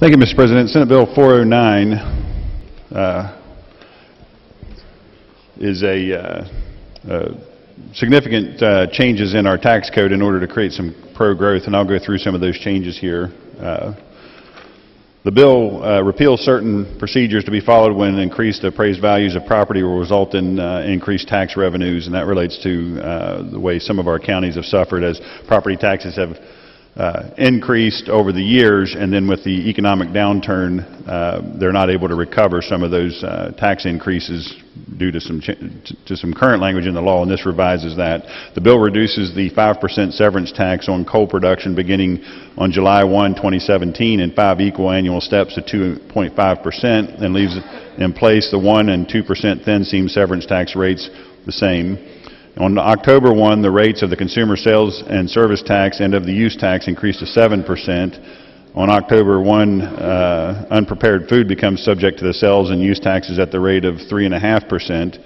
Thank you, Mr. President. Senate Bill 409 is significant changes in our tax code in order to create some pro-growth, and I'll go through some of those changes here. The bill repeals certain procedures to be followed when increased appraised values of property will result in increased tax revenues, and that relates to the way some of our counties have suffered as property taxes have increased over the years, and then with the economic downturn, they're not able to recover some of those tax increases due to some current language in the law, and this revises that. The bill reduces the 5% severance tax on coal production beginning on July 1, 2017 in 5 equal annual steps to 2.5% and leaves in place the 1% and 2% thin seam severance tax rates the same. On October 1, the rates of the consumer sales and service tax and of the use tax increased to 7%. On October 1, unprepared food becomes subject to the sales and use taxes at the rate of 3.5%.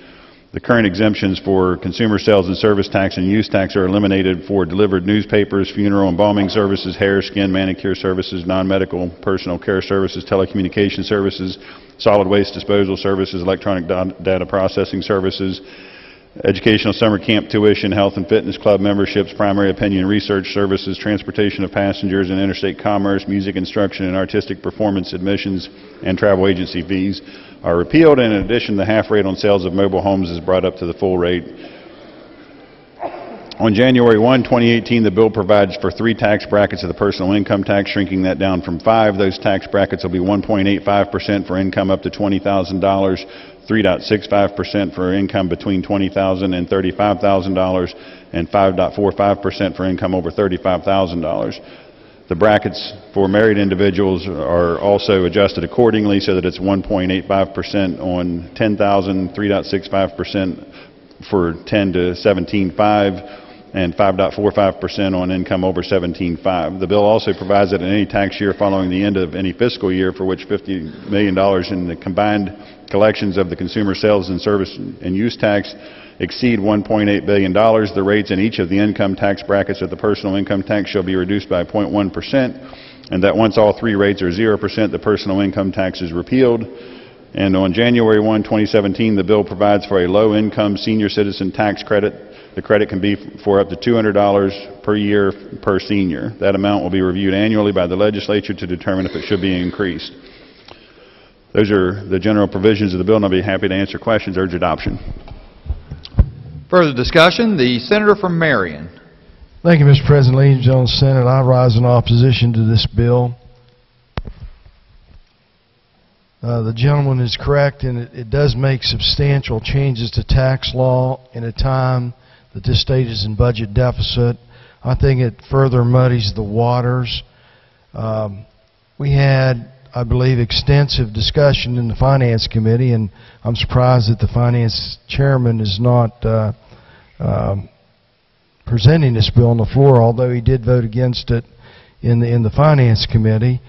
The current exemptions for consumer sales and service tax and use tax are eliminated for delivered newspapers, funeral and embalming services, hair, skin, manicure services, non-medical personal care services, telecommunication services, solid waste disposal services, electronic data processing services, educational summer camp tuition, health and fitness club memberships, primary opinion research services, transportation of passengers and interstate commerce, music instruction and artistic performance admissions, and travel agency fees are repealed. And in addition, the half rate on sales of mobile homes is brought up to the full rate. On January 1, 2018, the bill provides for 3 tax brackets of the personal income tax, shrinking that down from 5. Those tax brackets will be 1.85% for income up to $20,000, 3.65% for income between $20,000 and $35,000, and 5.45% for income over $35,000. The brackets for married individuals are also adjusted accordingly so that it's 1.85% on $10,000, 3.65% for $10,000 to $17,500, and 5.45% on income over $17,500. The bill also provides that in any tax year following the end of any fiscal year for which $50 million in the combined collections of the consumer sales and service and use tax exceed $1.8 billion, the rates in each of the income tax brackets of the personal income tax shall be reduced by 0.1%, and that once all 3 rates are 0%, the personal income tax is repealed. And on January 1, 2017, the bill provides for a low-income senior citizen tax credit. The credit can be for up to $200 per year per senior. That amount will be reviewed annually by the legislature to determine if it should be increased. Those are the general provisions of the bill, and I'll be happy to answer questions. Urge adoption. Further discussion, the Senator from Marion. Thank you, Mr. President. Ladies and gentlemen, Senate, I rise in opposition to this bill. The gentleman is correct, and it does make substantial changes to tax law in a time that this state is in budget deficit. I think it further muddies the waters. We had, I believe, extensive discussion in the Finance Committee, and I'm surprised that the Finance Chairman is not presenting this bill on the floor, although he did vote against it in the Finance Committee.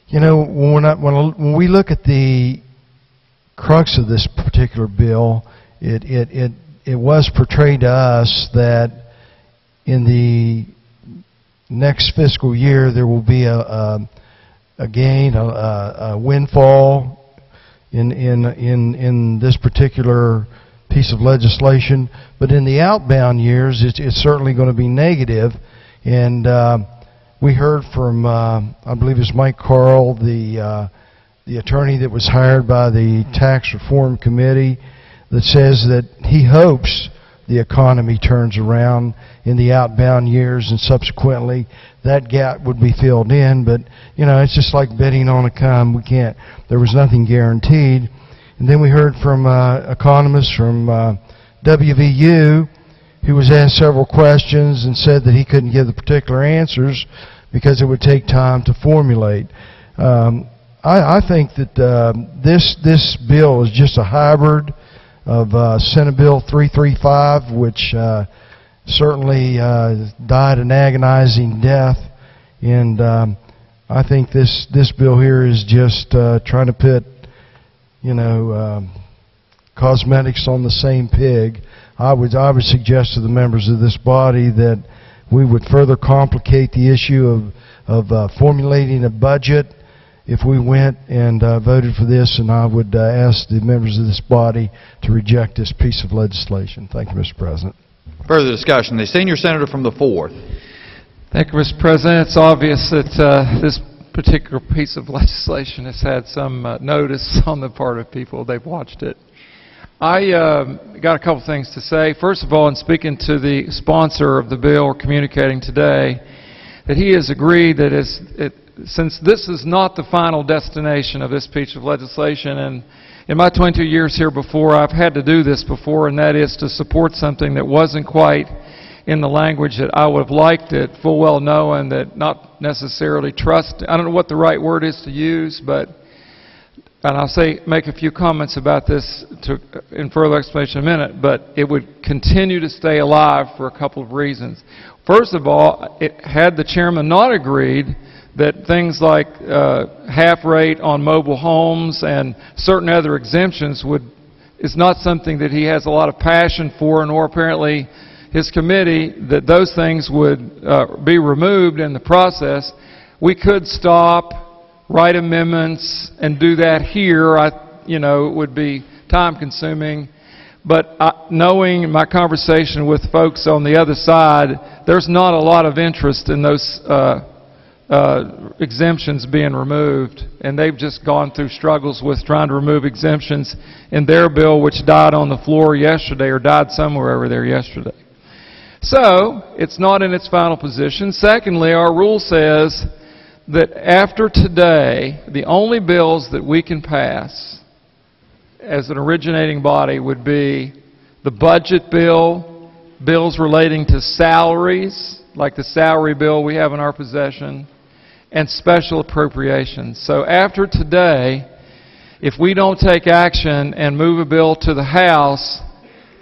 You know, when we look at the crux of this particular bill, it was portrayed to us that in the next fiscal year there will be a gain, a windfall in this particular piece of legislation, but in the outbound years it's certainly going to be negative. And we heard from, I believe it was Mike Carl, the attorney that was hired by the Tax Reform Committee, that says that he hopes the economy turns around in the outbound years and subsequently that gap would be filled in. But, you know, it's just like betting on a come. We can't, there was nothing guaranteed. And then we heard from economists from WVU, who was asked several questions and said that he couldn't give the particular answers because it would take time to formulate. I think that this bill is just a hybrid of Senate Bill 335, which certainly died an agonizing death, and I think this bill here is just trying to put, you know, cosmetics on the same pig. I would suggest to the members of this body that we would further complicate the issue of formulating a budget if we went and voted for this, and I would ask the members of this body to reject this piece of legislation. Thank you, Mr. President. Further discussion. The senior senator from the 4th. Thank you, Mr. President. It's obvious that this particular piece of legislation has had some notice on the part of people. They've watched it. I got a couple things to say. First of all, in speaking to the sponsor of the bill, or communicating today, that he has agreed that since this is not the final destination of this piece of legislation, and in my 22 years here before, I've had to do this before, and that is to support something that wasn't quite in the language that I would have liked it, full well knowing that not necessarily trust, I don't know what the right word is to use, but, and I'll make a few comments about this in further explanation in a minute, but it would continue to stay alive for a couple of reasons. First of all, had the chairman not agreed that things like half rate on mobile homes and certain other exemptions is not something that he has a lot of passion for, nor apparently his committee, that those things would be removed in the process, we could stop, write amendments, and do that here. It would be time-consuming. But knowing my conversation with folks on the other side, there's not a lot of interest in those exemptions being removed, and they've just gone through struggles with trying to remove exemptions in their bill, which died on the floor yesterday, or died somewhere over there yesterday. So, it's not in its final position. Secondly, our rule says that after today, the only bills that we can pass as an originating body would be the budget bill, bills relating to salaries, like the salary bill we have in our possession, and special appropriations. So after today, if we don't take action and move a bill to the House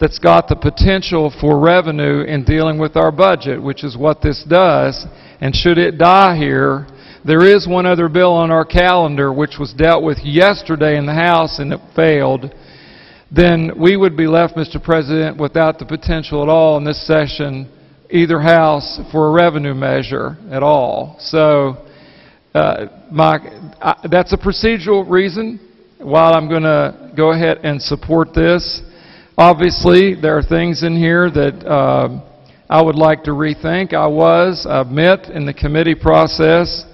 that's got the potential for revenue in dealing with our budget, which is what this does, and should it die here, there is one other bill on our calendar which was dealt with yesterday in the House and it failed, then we would be left, Mr. President, without the potential at all in this session, either House, for a revenue measure at all. So that's a procedural reason why I'm going to go ahead and support this. Obviously, there are things in here that I would like to rethink. I admit, in the committee process,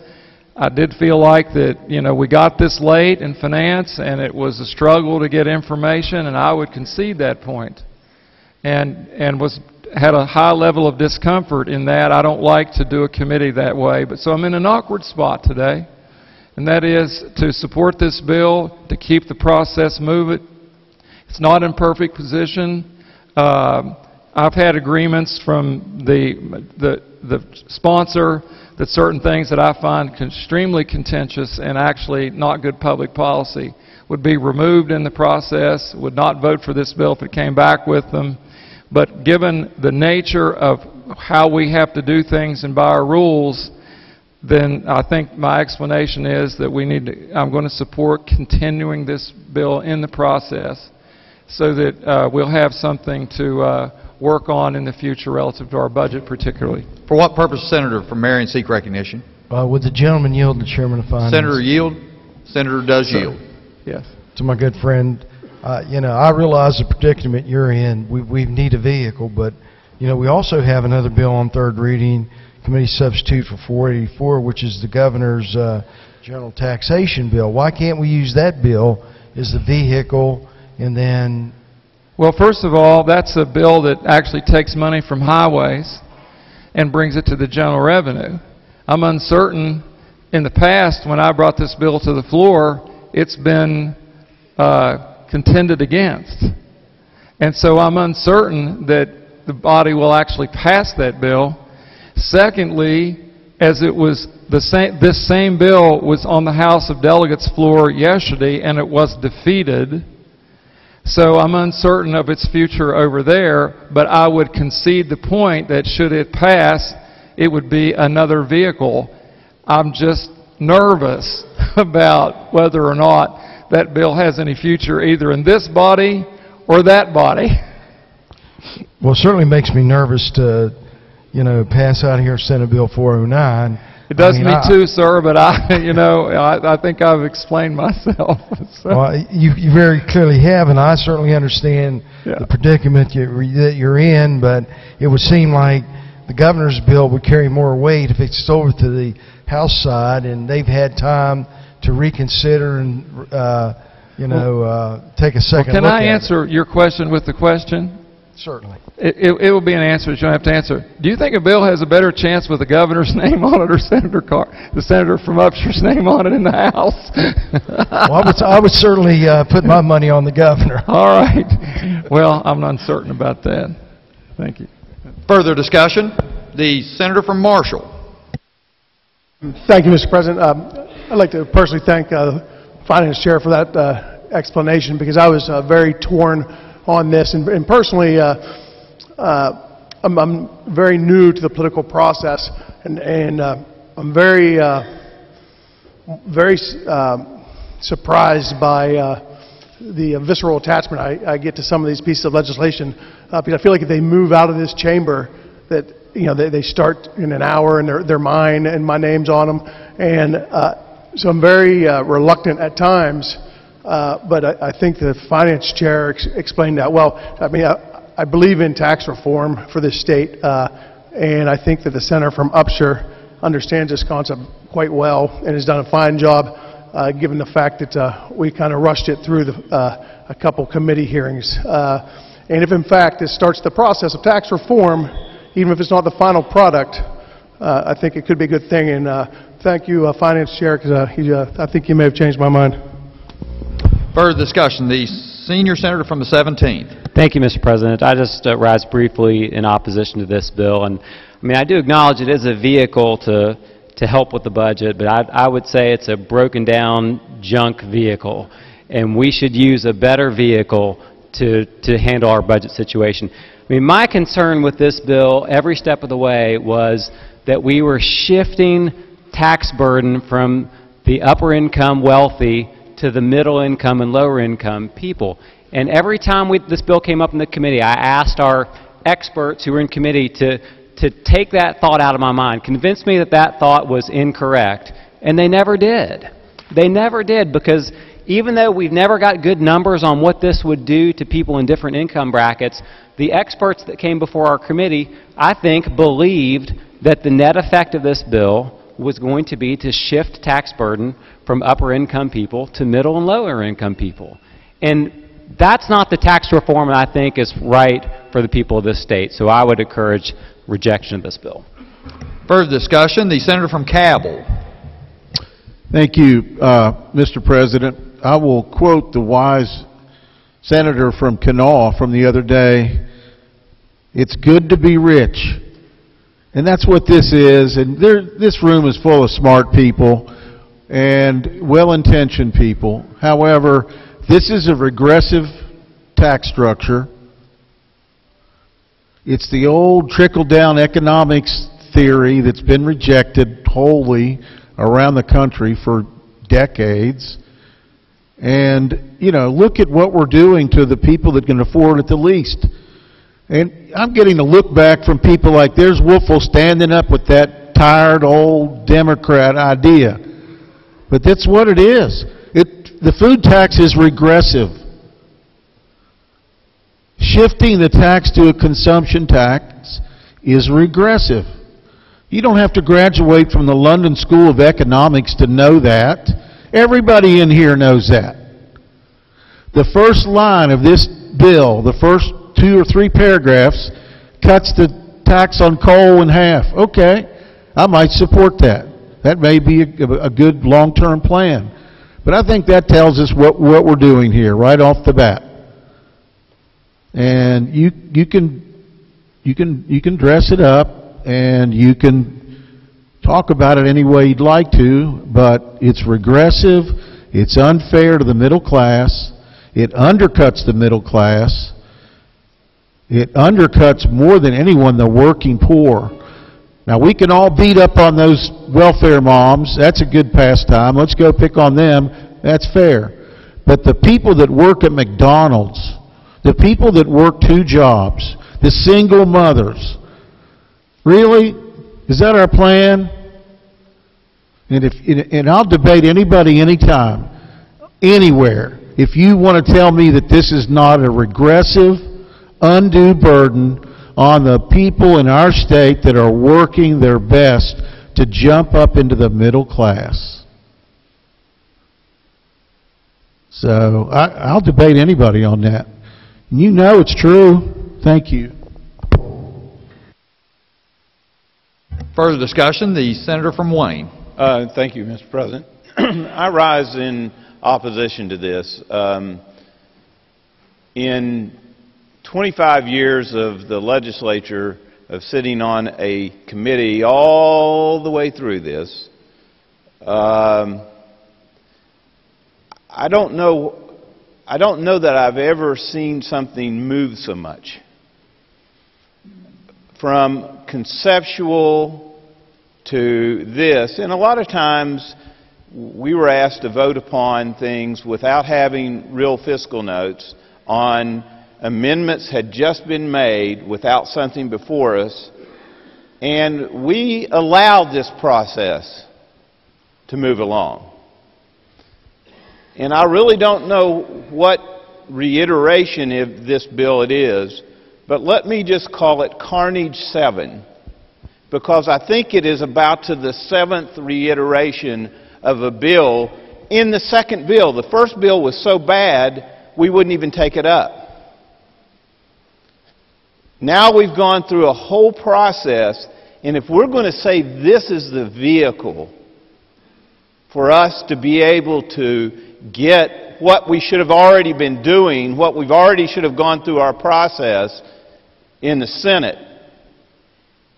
I did feel like that, we got this late in finance and it was a struggle to get information, and I would concede that point. And had a high level of discomfort in that. I don't like to do a committee that way, but so I'm in an awkward spot today, and that is to support this bill, to keep the process moving. It's not in perfect position. I've had agreements from the sponsor that certain things that I find extremely contentious and actually not good public policy would be removed in the process, would not vote for this bill if it came back with them. But given the nature of how we have to do things and by our rules, then I think my explanation is that I'm going to support continuing this bill in the process so that we'll have something to work on in the future relative to our budget particularly. For what purpose, Senator, from Marion seek recognition? Would the gentleman yield the Chairman of Finance? Senator yield. Senator does yield. Yes. To my good friend, I realize the predicament you're in. We need a vehicle, but, we also have another bill on third reading, committee substitute for 484, which is the governor's general taxation bill. Why can't we use that bill as the vehicle and then... Well, first of all, that's a bill that actually takes money from highways and brings it to the general revenue. I'm uncertain, in the past, when I brought this bill to the floor, it's been contended against. And so I'm uncertain that the body will actually pass that bill. Secondly, as it was this same bill was on the House of Delegates floor yesterday and it was defeated. So I'm uncertain of its future over there, but I would concede the point that should it pass, it would be another vehicle. I'm just nervous about whether or not that bill has any future either in this body or that body. Well, it certainly makes me nervous to, pass out here Senate Bill 409. It does me too, sir, but I think I've explained myself. So. Well, you very clearly have, and I certainly understand the predicament that you're in, but it would seem like the governor's bill would carry more weight if it's over to the House side, and they've had time to reconsider and, take a second look at it. Can I answer your question with the question? Certainly. It will be an answer that you don't have to answer. Do you think a bill has a better chance with the governor's name on it or the senator from UPSHUR's name on it in the House? Well, I would certainly put my money on the governor. All right. Well, I'm uncertain about that. Thank you. Further discussion? The senator from Marshall. Thank you, Mr. President. I'd like to personally thank the Finance Chair for that explanation, because I was very torn on this, and personally I'm very new to the political process, and I'm very surprised by the visceral attachment I get to some of these pieces of legislation, because I feel like if they move out of this chamber, that they start in an hour and they're mine and my name's on them, and so I'm very reluctant at times. But I think the Finance Chair explained that well. I mean, I believe in tax reform for this state, and I think that the senator from UPSHUR understands this concept quite well and has done a fine job, given the fact that we kind of rushed it through a couple committee hearings. And if in fact this starts the process of tax reform, even if it's not the final product, I think it could be a good thing. And thank you, Finance Chair, because I think you may have changed my mind. Further discussion. The senior senator from the 17th. Thank you, Mr. President. I just rise briefly in opposition to this bill. And I mean, I do acknowledge it is a vehicle to help with the budget, but I would say it's a broken down junk vehicle. And we should use a better vehicle to handle our budget situation. I mean, my concern with this bill every step of the way was that we were shifting tax burden from the upper income wealthy to the middle income and lower income people. And every time this bill came up in the committee, I asked our experts who were in committee to take that thought out of my mind, convince me that that thought was incorrect, and they never did. They never did, because even though we've never got good numbers on what this would do to people in different income brackets, the experts that came before our committee, I think, believed that the net effect of this bill was going to be to shift tax burden from upper income people to middle and lower income people. And that's not the tax reform that I think is right for the people of this state. So I would encourage rejection of this bill. Further discussion. The senator from Cabell. Thank you, Mr. President. I will quote the wise senator from Kanawha from the other day. It's good to be rich. And that's what this is. And this room is full of smart people and well-intentioned people. However, this is a regressive tax structure. It's the old trickle-down economics theory that's been rejected wholly around the country for decades. And, look at what we're doing to the people that can afford it the least. And I'm getting a look back from people like, there's Wolfel standing up with that tired old Democrat idea. But that's what it is. The food tax is regressive. Shifting the tax to a consumption tax is regressive. You don't have to graduate from the London School of Economics to know that. Everybody in here knows that. The first line of this bill, the first 2 or 3 paragraphs, cuts the tax on coal in half. Okay, I might support that. That may be a good long-term plan. But I think that tells us what we're doing here right off the bat. And you can dress it up and you can talk about it any way you'd like to, but it's regressive, it's unfair to the middle class, it undercuts the middle class, it undercuts more than anyone the working poor. Now, we can all beat up on those welfare moms. That's a good pastime. Let's go pick on them. That's fair. But the people that work at McDonald's, the people that work 2 jobs, the single mothers, really? Is that our plan? And I'll debate anybody, anytime, anywhere. If you want to tell me that this is not a regressive, undue burden on the people in our state that are working their best to jump up into the middle class. So I'll debate anybody on that. And you know it's true. Thank you. Further discussion, the senator from Wayne. Thank you, Mr. President. I rise in opposition to this. In 25 years of the legislature of sitting on a committee all the way through this, I don't know that I've ever seen something move so much. From conceptual to this, and a lot of times we were asked to vote upon things without having real fiscal notes on amendments had just been made without something before us, and we allowed this process to move along. And I really don't know what reiteration of this bill it is, but let me just call it Carnage 7, because I think it is about to the 7th reiteration of a bill in the second bill. The first bill was so bad, we wouldn't even take it up. Now we've gone through a whole process, and if we're going to say this is the vehicle for us to be able to get what we should have already been doing, what we've already should have gone through our process in the Senate,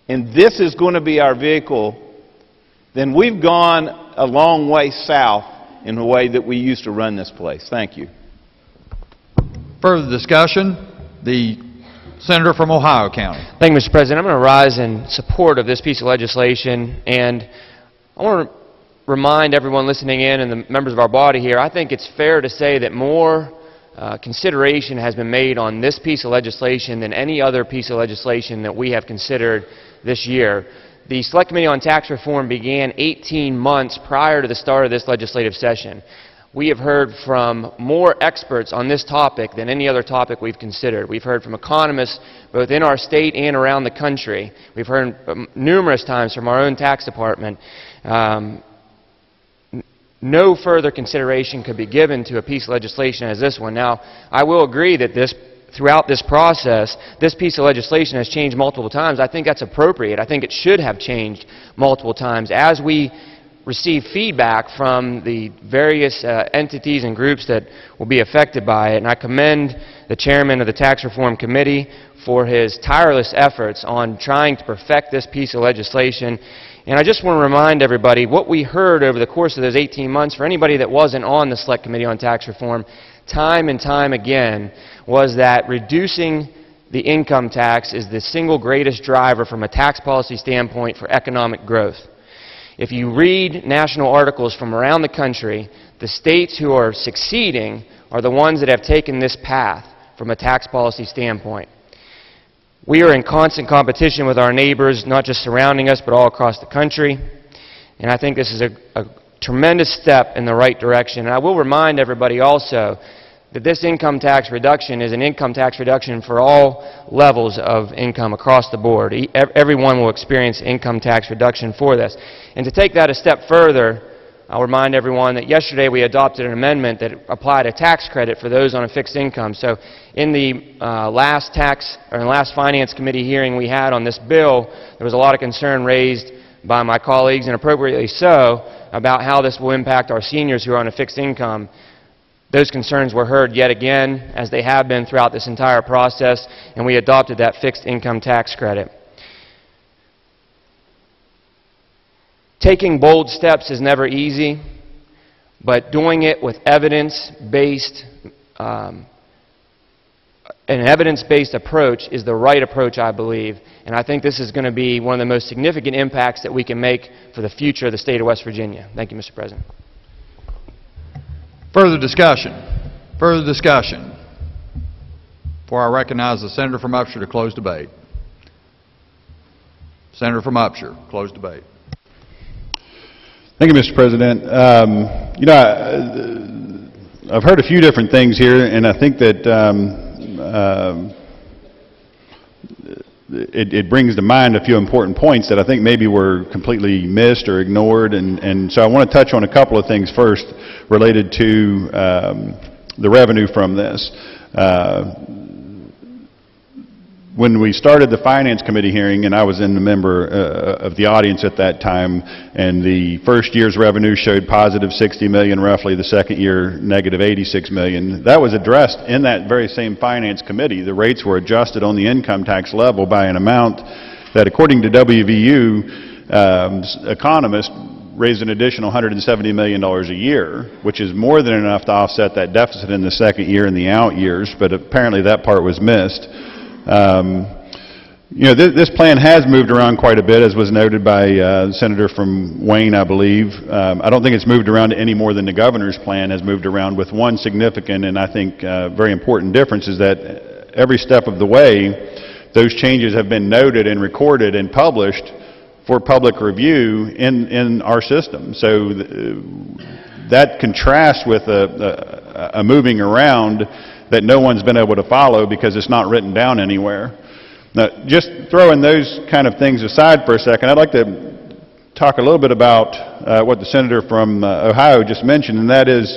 and this is going to be our vehicle, then we've gone a long way south in the way that we used to run this place. Thank you. Further discussion, the senator from Ohio County. Thank you, Mr. President. I'm going to rise in support of this piece of legislation, and I want to remind everyone listening in and the members of our body here, I think it's fair to say that more consideration has been made on this piece of legislation than any other piece of legislation that we have considered this year. The Select Committee on Tax Reform began 18 months prior to the start of this legislative session. We have heard from more experts on this topic than any other topic we've considered. We've heard from economists both in our state and around the country. We've heard numerous times from our own tax department. No further consideration could be given to a piece of legislation as this one. Now, I will agree that throughout this process, this piece of legislation has changed multiple times. I think that's appropriate. I think it should have changed multiple times as we receive feedback from the various entities and groups that will be affected by it. And I commend the chairman of the Tax Reform Committee for his tireless efforts on trying to perfect this piece of legislation. And I just want to remind everybody what we heard over the course of those 18 months, for anybody that wasn't on the Select Committee on Tax Reform, time and time again, was that reducing the income tax is the single greatest driver from a tax policy standpoint for economic growth. If you read national articles from around the country, the states who are succeeding are the ones that have taken this path from a tax policy standpoint. We are in constant competition with our neighbors, not just surrounding us, but all across the country. And I think this is a tremendous step in the right direction. And I will remind everybody also that this income tax reduction is an income tax reduction for all levels of income across the board. Everyone will experience income tax reduction for this. And to take that a step further, I'll remind everyone that yesterday we adopted an amendment that applied a tax credit for those on a fixed income. So in the last Finance Committee hearing we had on this bill, there was a lot of concern raised by my colleagues, and appropriately so, about how this will impact our seniors who are on a fixed income. Those concerns were heard yet again, as they have been throughout this entire process, and we adopted that fixed income tax credit. Taking bold steps is never easy, but doing it with evidence-based, an evidence-based approach is the right approach, I believe, and I think this is going to be one of the most significant impacts that we can make for the future of the state of West Virginia. Thank you, Mr. President. Further discussion. Further discussion. Before I recognize the senator from UPSHUR to close debate. Senator from UPSHUR, close debate. Thank you, Mr. President. You know, I've heard a few different things here, and I think that it brings to mind a few important points that I think maybe were completely missed or ignored, and so I want to touch on a couple of things first related to the revenue from this. When we started the Finance Committee hearing, and I was in the member of the audience at that time, and the first year's revenue showed positive 60 million roughly, the second year negative 86 million. That was addressed in that very same Finance Committee. The rates were adjusted on the income tax level by an amount that, according to WVU, economists raised an additional $170 million a year, which is more than enough to offset that deficit in the second year and the out years, but apparently that part was missed. You know, this plan has moved around quite a bit, as was noted by the Senator from Wayne, I believe. I don't think it's moved around any more than the governor's plan has moved around, with one significant and I think very important difference is that every step of the way, those changes have been noted and recorded and published for public review in our system. So that contrasts with a moving around that no one's been able to follow because it's not written down anywhere. Now, just throwing those kind of things aside for a second, I'd like to talk a little bit about what the senator from Ohio just mentioned, and that is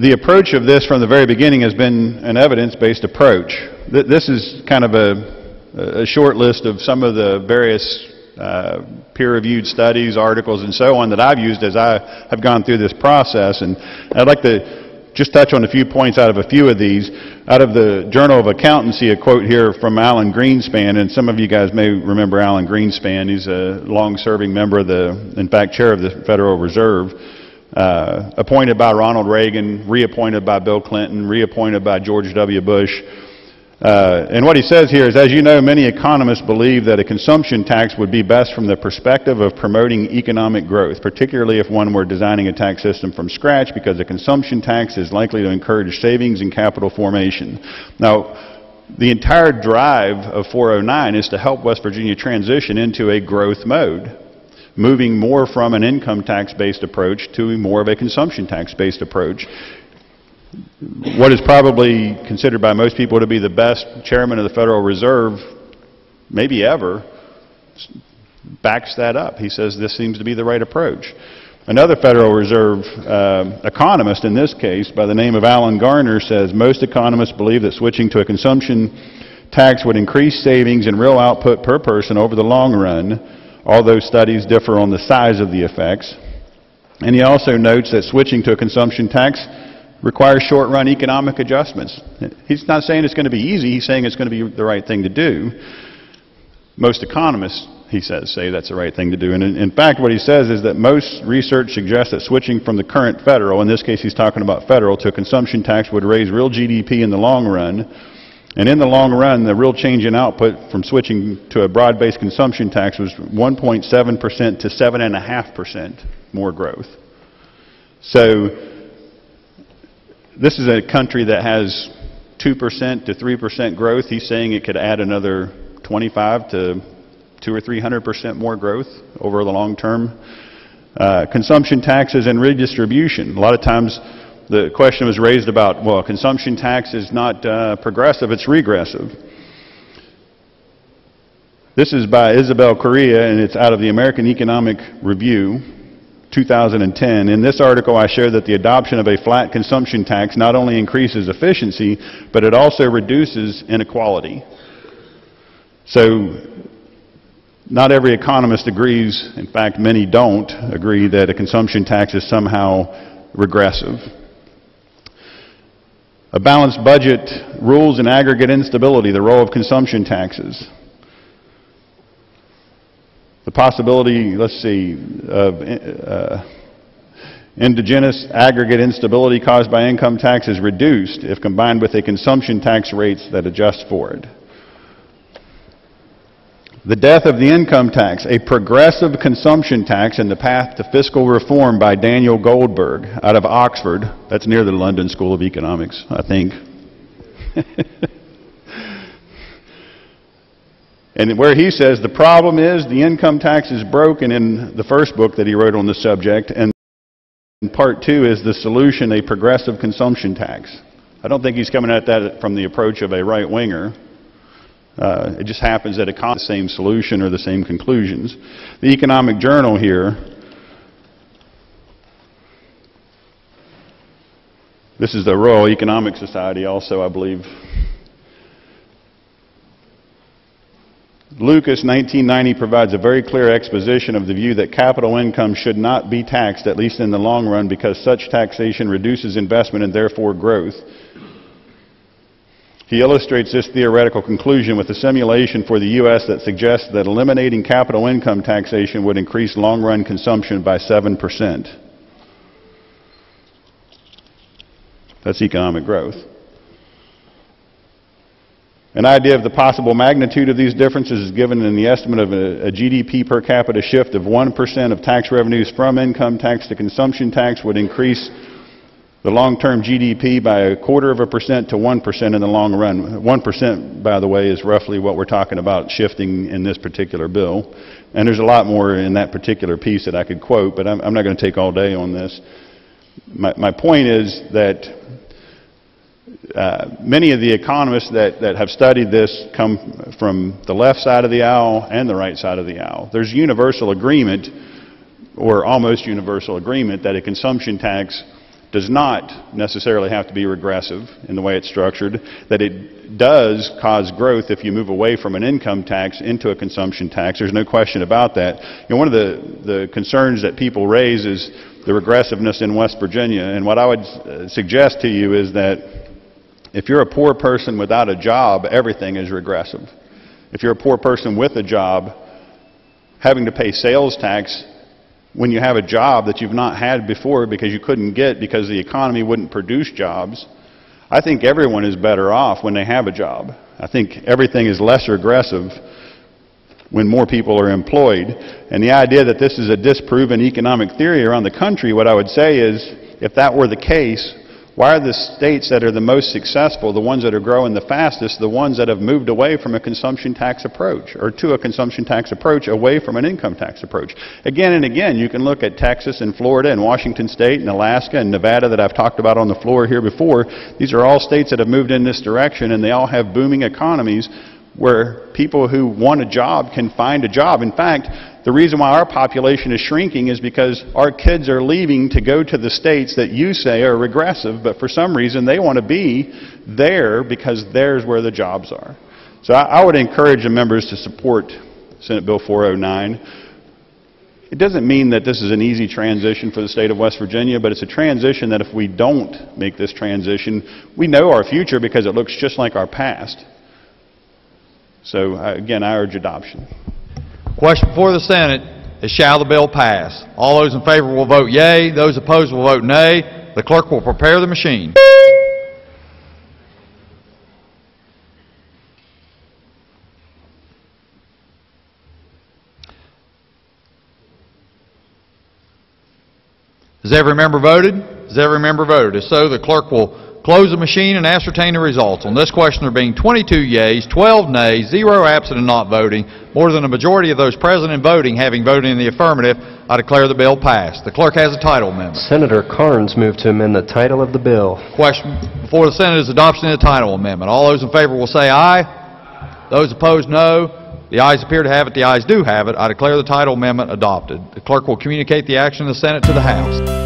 the approach of this from the very beginning has been an evidence-based approach. This is kind of a short list of some of the various peer-reviewed studies, articles, and so on that I've used as I have gone through this process, and I'd like to just touch on a few points out of a few of these. Out of the Journal of Accountancy, a quote here from Alan Greenspan, and some of you guys may remember Alan Greenspan. He's a long-serving member of in fact, chair of the Federal Reserve, appointed by Ronald Reagan, reappointed by Bill Clinton, reappointed by George W. Bush. And what he says here is, as you know, many economists believe that a consumption tax would be best from the perspective of promoting economic growth, particularly if one were designing a tax system from scratch, because a consumption tax is likely to encourage savings and capital formation. Now, the entire drive of 409 is to help West Virginia transition into a growth mode, moving more from an income tax-based approach to more of a consumption tax-based approach. What is probably considered by most people to be the best chairman of the Federal Reserve, maybe ever, backs that up. He says this seems to be the right approach. Another Federal Reserve economist, in this case, by the name of Alan Garner, says most economists believe that switching to a consumption tax would increase savings and real output per person over the long run, although studies differ on the size of the effects. And he also notes that switching to a consumption tax requires short-run economic adjustments. He's not saying it's going to be easy, he's saying it's going to be the right thing to do. Most economists, he says, say that's the right thing to do. And in fact, what he says is that most research suggests that switching from the current federal, in this case he's talking about federal, to a consumption tax would raise real GDP in the long run. And in the long run, the real change in output from switching to a broad-based consumption tax was 1.7% to 7.5% more growth. So this is a country that has 2% to 3% growth. He's saying it could add another 25 to 200 or 300% more growth over the long term. Consumption taxes and redistribution. A lot of times the question was raised about, well, consumption tax is not progressive, it's regressive. This is by Isabel Correa, and it's out of the American Economic Review, 2010. In this article, I share that the adoption of a flat consumption tax not only increases efficiency, but it also reduces inequality. So, not every economist agrees, in fact, many don't agree that a consumption tax is somehow regressive. A balanced budget rules and aggregate instability, the role of consumption taxes. The possibility, let's see, of endogenous aggregate instability caused by income tax is reduced if combined with a consumption tax rates that adjust for it. The Death of the Income Tax, a progressive consumption tax and the path to fiscal reform, by Daniel Goldberg out of Oxford. That's near the London School of Economics, I think. And where he says the problem is the income tax is broken in the first book that he wrote on the subject, and part two is the solution, a progressive consumption tax. I don't think he's coming at that from the approach of a right-winger. It just happens that it comes the same solution or the same conclusions. The Economic Journal here, this is the Royal Economic Society also, I believe. Lucas, 1990, provides a very clear exposition of the view that capital income should not be taxed, at least in the long run, because such taxation reduces investment and therefore growth. He illustrates this theoretical conclusion with a simulation for the U.S. that suggests that eliminating capital income taxation would increase long-run consumption by 7%. That's economic growth. An idea of the possible magnitude of these differences is given in the estimate of a GDP per capita shift of 1% of tax revenues from income tax to consumption tax would increase the long-term GDP by 0.25% to 1% in the long run. 1%, by the way, is roughly what we're talking about shifting in this particular bill. And there's a lot more in that particular piece that I could quote, but I'm not going to take all day on this. My point is that many of the economists that have studied this come from the left side of the aisle and the right side of the aisle. There's universal agreement, or almost universal agreement, that a consumption tax does not necessarily have to be regressive in the way it's structured, that it does cause growth if you move away from an income tax into a consumption tax. There's no question about that. You know, one of the concerns that people raise is the regressiveness in West Virginia, and what I would suggest to you is that if you're a poor person without a job, everything is regressive. If you're a poor person with a job, having to pay sales tax when you have a job that you've not had before because you couldn't get because the economy wouldn't produce jobs, I think everyone is better off when they have a job. I think everything is less regressive when more people are employed. And the idea that this is a disproven economic theory around the country, what I would say is, if that were the case, why are the states that are the most successful, the ones that are growing the fastest, the ones that have moved away from a consumption tax approach, or to a consumption tax approach away from an income tax approach? Again and again, you can look at Texas and Florida and Washington State and Alaska and Nevada that I've talked about on the floor here before. These are all states that have moved in this direction, and they all have booming economies where people who want a job can find a job. In fact, the reason why our population is shrinking is because our kids are leaving to go to the states that you say are regressive, but for some reason they want to be there because there's where the jobs are. So I would encourage the members to support Senate Bill 409. It doesn't mean that this is an easy transition for the state of West Virginia, but it's a transition that if we don't make this transition, we know our future because it looks just like our past. So again, I urge adoption. Question before the Senate is, shall the bill pass? All those in favor will vote yea. Those opposed will vote nay. The clerk will prepare the machine. Has every member voted? Has every member voted? If so, the clerk will close the machine and ascertain the results. On this question, there being 22 yeas, 12 nays, 0 absent and not voting, more than a majority of those present and voting having voted in the affirmative, I declare the bill passed. The clerk has a title amendment. Senator Karnes moved to amend the title of the bill. Question before the Senate is adoption of the title amendment. All those in favor will say aye. Those opposed, no. The ayes appear to have it. The ayes do have it. I declare the title amendment adopted. The clerk will communicate the action of the Senate to the House.